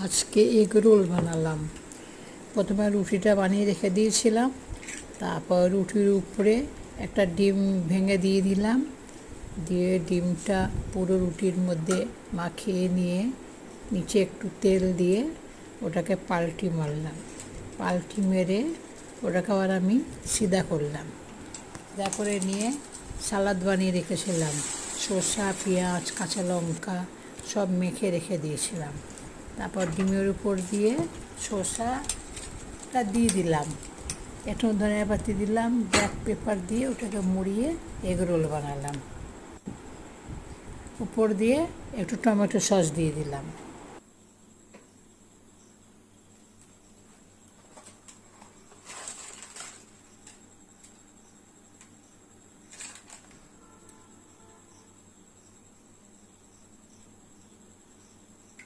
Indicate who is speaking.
Speaker 1: আজকে egg roll বানালাম। প্রথমে রুটিটা বানিয়ে রেখে দিয়েছিলাম, তারপর রুটির উপরে একটা ডিম ভেঙে দিয়ে দিলাম, দিয়ে ডিমটা পুরো রুটির মধ্যে মাখিয়ে নিয়ে নিচে একটু তেল দিয়ে ওটাকে পাল্টি মারলাম। পাল্টি মেরে ওটাকে আবার আমি সিধা করলাম। সিধা করে নিয়ে সালাদ বানিয়ে রেখেছিলাম, শসা, পেঁয়াজ, কাঁচা লঙ্কা সব মেখে রেখে দিয়েছিলাম। তারপর ডিমের উপর দিয়ে শসাটা দিয়ে দিলাম, একটু ধনিয়া পাতা দিলাম, ব্ল্যাক পেপার দিয়ে ওটাকে মুড়িয়ে এগ রোল বানালাম। উপর দিয়ে একটু টমেটো সস দিয়ে দিলাম।